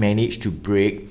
managed to break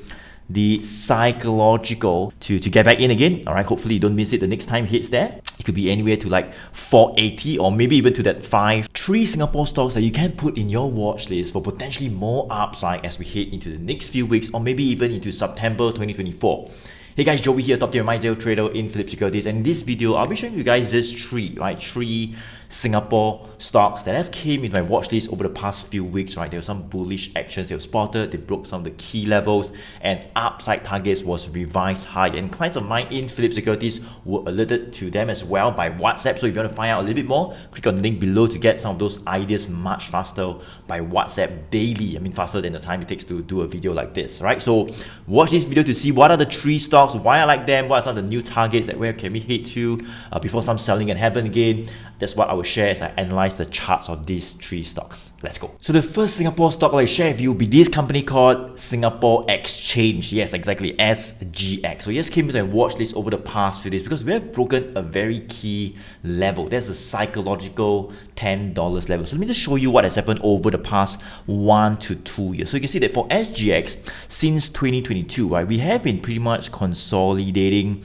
the psychological to get back in again. All right, hopefully you don't miss it the next time it hits there. It could be anywhere to like 480 or maybe even to that 3 Singapore stocks that you can put in your watch list for potentially more upside as we head into the next few weeks or maybe even into September 2024. Hey guys, Joey here, top tier MyZero trader in Phillip Securities, and in this video I'll be showing you guys this three Singapore stocks that have came in my watch list over the past few weeks. Right, there were some bullish actions they were spotted, they broke some of the key levels, and upside targets was revised higher. And clients of mine in Phillip Securities were alerted to them as well by WhatsApp. So if you want to find out a little bit more, click on the link below to get some of those ideas much faster by WhatsApp daily. I mean, faster than the time it takes to do a video like this. Right, so watch this video to see what are the 3 stocks, why I like them, what are some of the new targets, that where can we hit to before some selling can happen again. That's what I will share as I analyze the charts of these 3 stocks. Let's go. So the first Singapore stock I'll share with you will be this company called Singapore Exchange. Yes, exactly, SGX. So yes, came to my watch list over the past few days because we have broken a very key level. That's the psychological $10 level. So let me just show you what has happened over the past 1 to 2 years. So you can see that for SGX, since 2022, right, we have been pretty much consolidating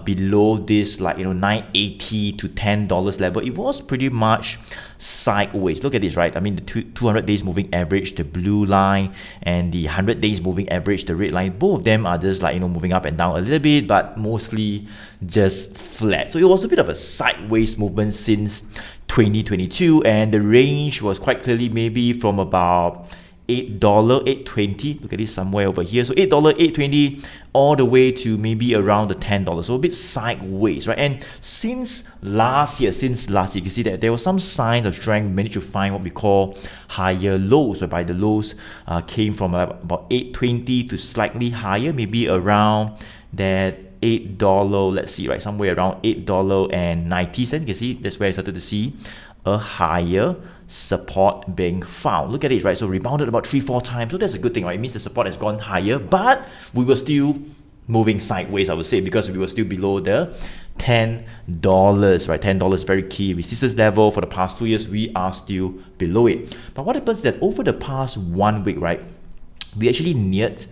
below this, like, $9.80 to $10 level. It was pretty much sideways. Look at this, right? I mean, the 200 days moving average, the blue line, and the 100 days moving average, the red line, both of them are just like, moving up and down a little bit, but mostly just flat. So it was a bit of a sideways movement since 2022, and the range was quite clearly maybe from about $8, $8.20. Look at this, somewhere over here. So $8, $8.20, all the way to maybe around the $10. So a bit sideways, right? And since last year, you can see that there were some signs of strength. We managed to find what we call higher lows, whereby the lows came from about $8.20 to slightly higher, maybe around that $8, let's see, right, somewhere around $8.90. You can see that's where I started to see a higher support being found. Look at it, right? So rebounded about 3-4 times. So that's a good thing, right? It means the support has gone higher, but we were still moving sideways, I would say, because we were still below the $10, right? $10 very key resistance level. For the past 2 years, we are still below it. But what happens is that over the past 1 week, right, we actually neared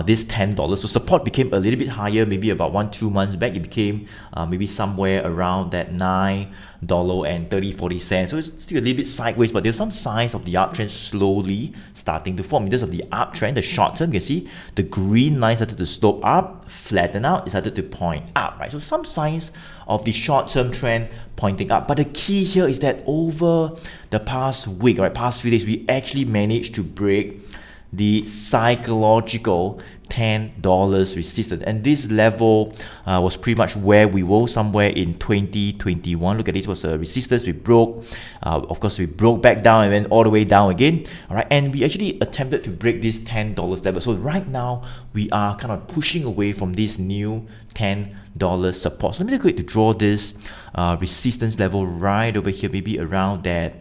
this $10. So support became a little bit higher, maybe about 1-2 months back. It became maybe somewhere around that $9.30-40. So it's still a little bit sideways, but there's some signs of the uptrend slowly starting to form. In terms of the uptrend, the short term, you can see the green line started to slope up, flatten out, it started to point up, right? So some signs of the short-term trend pointing up. But the key here is that over the past week, right, past few days, we actually managed to break the psychological $10 resistance, and this level was pretty much where we were somewhere in 2021. Look at this, was a resistance we broke. Of course, we broke back down and went all the way down again. All right, and we actually attempted to break this $10 level. So right now we are kind of pushing away from this new $10 support. So let me quick to draw this resistance level right over here, maybe around that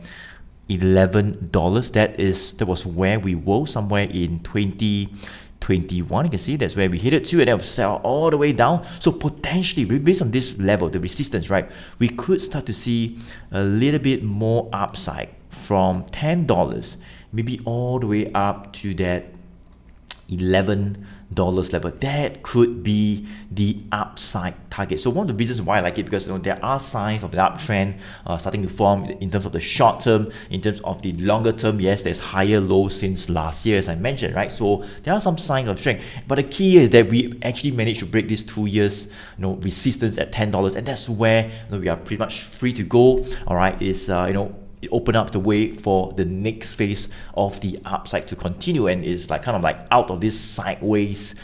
$11. That was where we were somewhere in 2021. You can see that's where we hit it to, and then we sell all the way down. So potentially, based on this level, the resistance, right, we could start to see a little bit more upside from $10, maybe all the way up to that $11 level. That could be the upside target. So one of the reasons why I like it, because there are signs of the uptrend starting to form in terms of the short term. In terms of the longer term, yes, there's higher lows since last year, as I mentioned, right? So there are some signs of strength, but the key is that we actually managed to break this 2 years resistance at $10, and that's where we are pretty much free to go. All right, is it opened up the way for the next phase of the upside to continue, and is kind of out of this sideways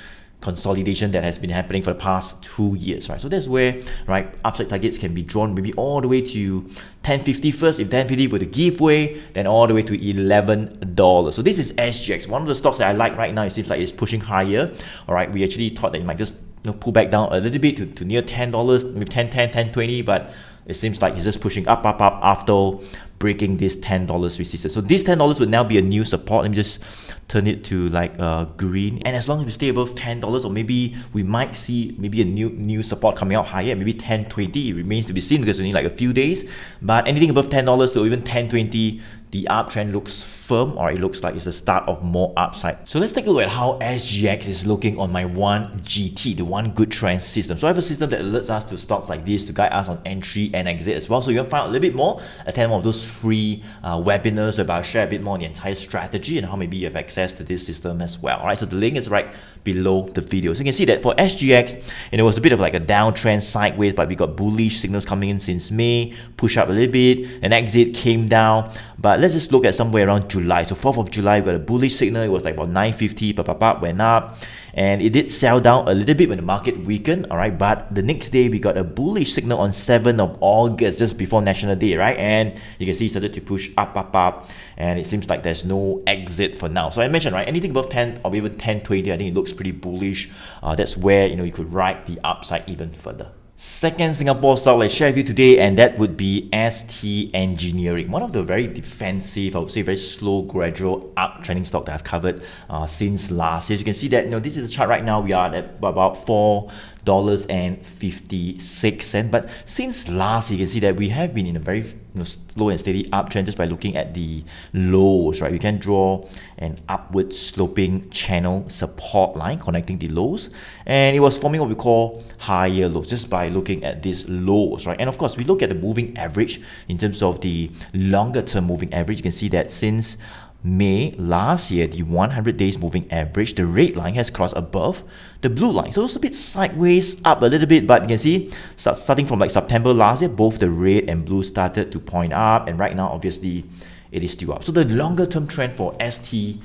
consolidation that has been happening for the past 2 years, right? So that's where, right, upside targets can be drawn maybe all the way to $10.50 first. If $10.50 were to give way, then all the way to $11. So this is SGX, one of the stocks that I like right now. It seems like it's pushing higher. All right, we actually thought that it might just pull back down a little bit to near $10, maybe 10.10, 10.20, but it seems like it's just pushing up after breaking this $10 resistance. So this $10 would now be a new support. Let me just turn it to like green, and as long as we stay above $10, or maybe we might see maybe a new support coming out higher, maybe 10.20. It remains to be seen because we need like a few days, but anything above $10 or even 10.20, the uptrend looks firm, or it looks like it's the start of more upside. So let's take a look at how SGX is looking on my 1GT, the one good trend system. So I have a system that alerts us to stocks like this to guide us on entry and exit as well. So you want to find out a little bit more, attend one of those free webinars where I share a bit more on the entire strategy and how maybe you have access to this system as well. Alright, so the link is right below the video. So you can see that for SGX, it was a bit of like a downtrend sideways, but we got bullish signals coming in since May, push up a little bit, an exit came down. But let's just look at somewhere around July. So 4th of July, we got a bullish signal. It was like about 950, went up. And it did sell down a little bit when the market weakened, all right? But the next day, we got a bullish signal on 7th of August, just before National Day, right? And you can see it started to push up. And it seems like there's no exit for now. So I mentioned, right, anything above 10 or even 10.20, I think it looks pretty bullish. That's where, you could ride the upside even further. Second Singapore stock let's share with you today, and that would be ST Engineering. One of the very defensive, I would say very slow, gradual uptrending stock that I've covered since last year. As you can see that, this is the chart right now. We are at about $4.56. But since last year, you can see that we have been in a very slow and steady uptrend just by looking at the lows, right? We can draw an upward sloping channel support line connecting the lows, and it was forming what we call higher lows just by looking at these lows, right? And of course, we look at the moving average in terms of the longer term moving average. You can see that since May last year, the 100 days moving average, the red line has crossed above the blue line. So it's a bit sideways up a little bit, but you can see starting from like September last year, both the red and blue started to point up, and right now obviously it is still up. So the longer term trend for ST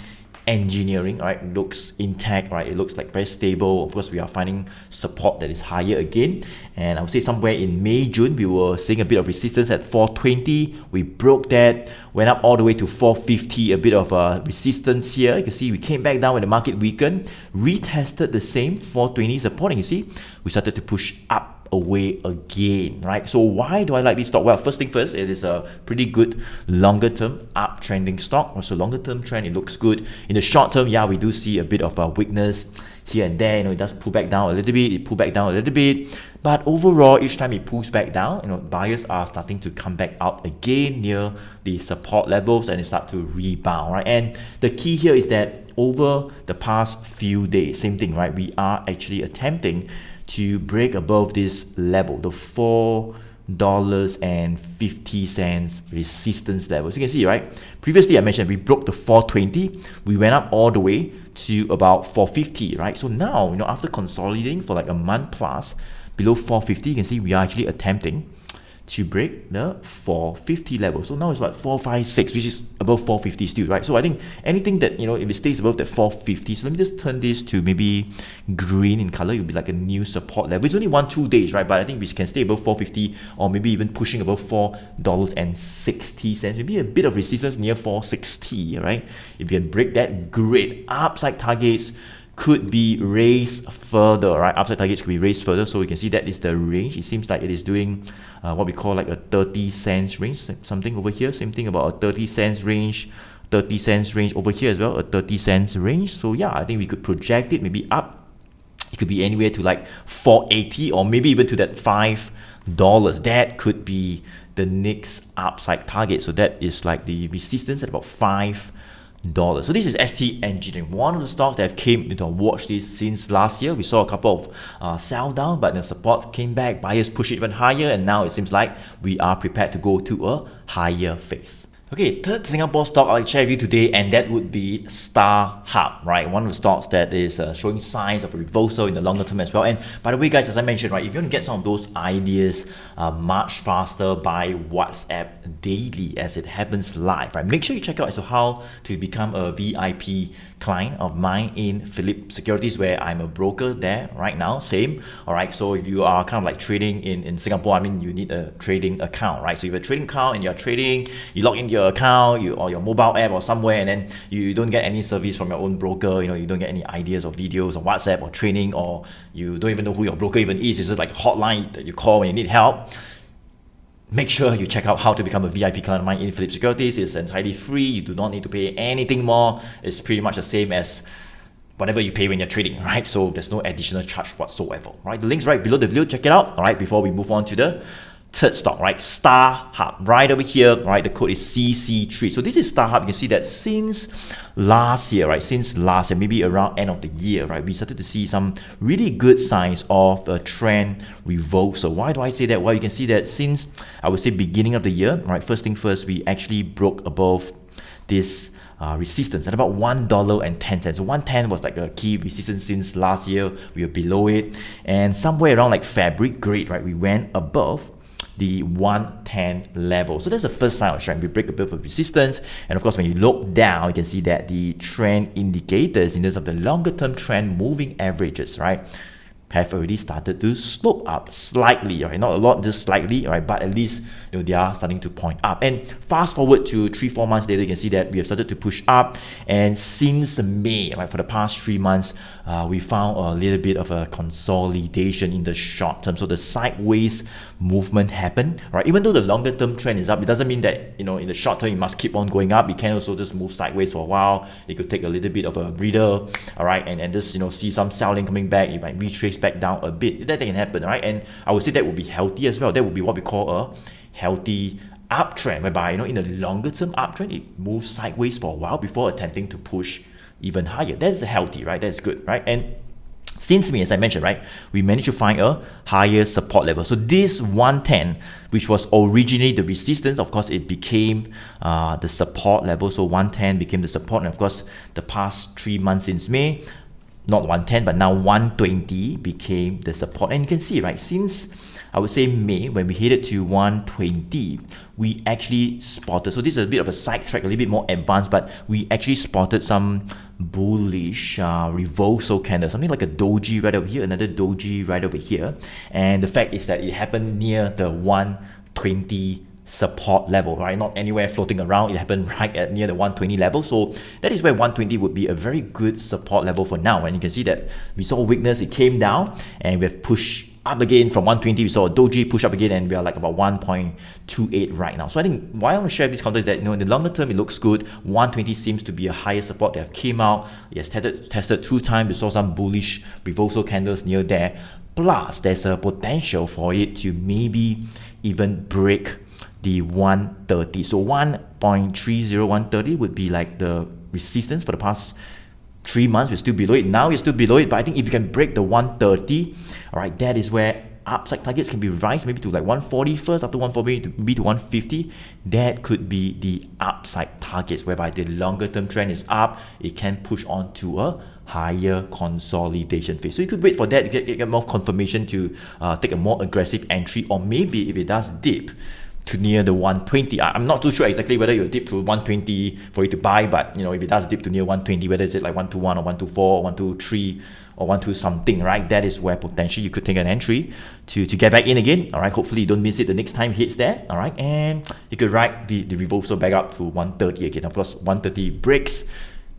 Engineering, right, looks intact, right? It looks like very stable. Of course, we are finding support that is higher again, and I would say somewhere in May, June, we were seeing a bit of resistance at 420. We broke that, went up all the way to 450, a bit of a resistance here. You can see we came back down when the market weakened, retested the same 420 support, and you see we started to push up away again, right? So why do I like this stock? Well, first thing first, it is a pretty good longer term uptrending stock. Also longer term trend, it looks good. In the short term, yeah, we do see a bit of a weakness here and there. It does pull back down a little bit, it pull back down a little bit, but overall, each time it pulls back down, buyers are starting to come back out again near the support levels, and they start to rebound, right? And the key here is that over the past few days, same thing, right? We are actually attempting to break above this level, the $4.50 resistance level. So you can see, right? Previously, I mentioned we broke the 420. We went up all the way to about 450, right? So now, after consolidating for like a month plus below 450, you can see we are actually attempting to break the 450 level. So now it's like 456, which is above 450 still, right? So I think anything that, if it stays above that 450, so let me just turn this to maybe green in color, it will be like a new support level. It's only 1-2 days, right? But I think we can stay above 450, or maybe even pushing above $4.60, maybe a bit of resistance near 460, right? If you can break that, great. Upside targets could be raised further, right? Upside targets could be raised further. So we can see that is the range. It seems like it is doing what we call like a 30 cents range, something over here. Same thing about a 30 cents range, 30 cents range over here as well, a 30 cents range. So yeah, I think we could project it maybe up. It could be anywhere to like 480, or maybe even to that $5. That could be the next upside target. So that is like the resistance at about $5. So this is ST Engineering, one of the stocks that have came into our watch list since last year. We saw a couple of sell down, but the support came back, buyers push it even higher, and now it seems like we are prepared to go to a higher phase. Okay, third Singapore stock I'll share with you today, and that would be StarHub, right? One of the stocks that is showing signs of a reversal in the longer term as well. And by the way, guys, as I mentioned, right, if you want to get some of those ideas much faster by WhatsApp daily as it happens live, right? Make sure you check out as to how to become a VIP client of mine in Phillip Securities, where I'm a broker there right now. Same, all right? So if you are kind of like trading in Singapore, I mean, you need a trading account, right? So if you have a trading account and you're trading, you log into your account or your mobile app or somewhere, and then you don't get any service from your own broker, you don't get any ideas or videos on WhatsApp or training, or you don't even know who your broker even is. It's just like a hotline that you call when you need help. make sure you check out how to become a VIP client of mine in Philip Securities. It's entirely free. You do not need to pay anything more. It's pretty much the same as whatever you pay when you're trading, right? So there's no additional charge whatsoever, right? The link's right below the video. Check it out, all right, before we move on to the third stock, right? StarHub, right over here, right? The code is CC3. So this is StarHub. You can see that since last year, right? Since last year, maybe around end of the year, right? We started to see some really good signs of a trend reversal. Why do I say that? Well, you can see that since, I would say, beginning of the year, right? First thing first, we actually broke above this resistance at about $1.10. So 110 was like a key resistance since last year. We were below it, and somewhere around like February, great, right? We went above the 110 level. So that's the first sign of trend. We break a bit of resistance, and of course when you look down, you can see that the trend indicators in terms of the longer term trend moving averages, right, have already started to slope up slightly, right? Not a lot, just slightly, right? But at least they are starting to point up. And fast forward to 3-4 months later, you can see that we have started to push up. And since May, right, for the past 3 months, we found a little bit of a consolidation in the short term. So the sideways movement happened, right? Even though the longer term trend is up, it doesn't mean that in the short term it must keep on going up. It can also just move sideways for a while. It could take a little bit of a breather, all right, and just see some selling coming back. It might retrace back down a bit. That can happen, right? And I would say that would be healthy as well. That would be what we call a healthy uptrend, whereby in the longer term uptrend it moves sideways for a while before attempting to push even higher. That's healthy, right? That's good, right? And since May, as I mentioned, right, we managed to find a higher support level. So this 110, which was originally the resistance, of course, it became the support level. So 110 became the support, and of course, the past 3 months since May, not 110, but now 120 became the support. And you can see, right, since I would say May, when we hit it to 120, we actually spotted, so this is a bit of a side track, a little bit more advanced, but we actually spotted some bullish reversal candle, something like a doji right over here, another doji right over here. And the fact is that it happened near the 120 support level, right? Not anywhere floating around. It happened right at near the 120 level. So that is where 120 would be a very good support level for now. And you can see that we saw weakness, it came down, and we have pushed up again from 120. We saw a doji push up again, and we are like about 1.28 right now. So I think why I want to share this counter is that in the longer term it looks good. 120 seems to be a higher support that have came out. It has tested 2 times. We saw some bullish reversal candles near there. Plus there's a potential for it to maybe even break the 130. So 1.30, 130 would be like the resistance for the past 3 months. We're still below it. Now we're still below it, but I think if you can break the 130, all right, that is where upside targets can be revised maybe to like 140 first, after 140 maybe to 150. That could be the upside targets, whereby the longer term trend is up, it can push on to a higher consolidation phase. So you could wait for that to get more confirmation to take a more aggressive entry, or maybe if it does dip to near the 120. I'm not too sure exactly whether you'll dip to 120 for you to buy, but if it does dip to near 120, whether it's like 121 or 124 or 123 or 120 something, right? That is where potentially you could take an entry to get back in again, all right? Hopefully you don't miss it the next time it hits there, all right? And you could ride the reversal back up to 130 again. Of course, 130 breaks,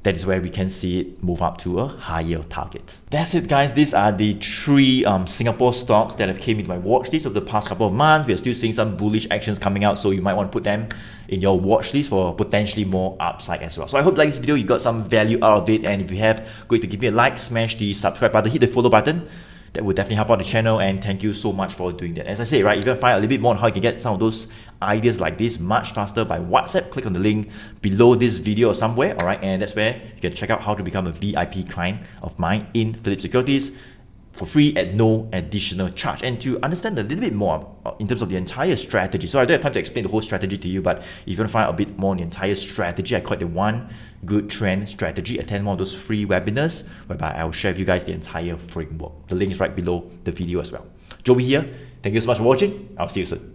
that is where we can see it move up to a higher target. That's it, guys. These are the 3 Singapore stocks that have came into my watch list over the past couple of months. We are still seeing some bullish actions coming out, so you might want to put them in your watch list for potentially more upside as well. So I hope like this video, you got some value out of it, and if you have, go to give me a like, smash the subscribe button, hit the follow button. That would definitely help out the channel, and thank you so much for doing that. As I say, right, if you want to find a little bit more on how you can get some of those ideas like this much faster by WhatsApp, click on the link below this video or somewhere, all right, and that's where you can check out how to become a VIP client of mine in Philip Securities for free at no additional charge. And to understand a little bit more in terms of the entire strategy, so I don't have time to explain the whole strategy to you, but if you want to find out a bit more on the entire strategy, I call it the One Good Trend Strategy. Attend one of those free webinars whereby I will share with you guys the entire framework. The link is right below the video as well. Joey here. Thank you so much for watching. I'll see you soon.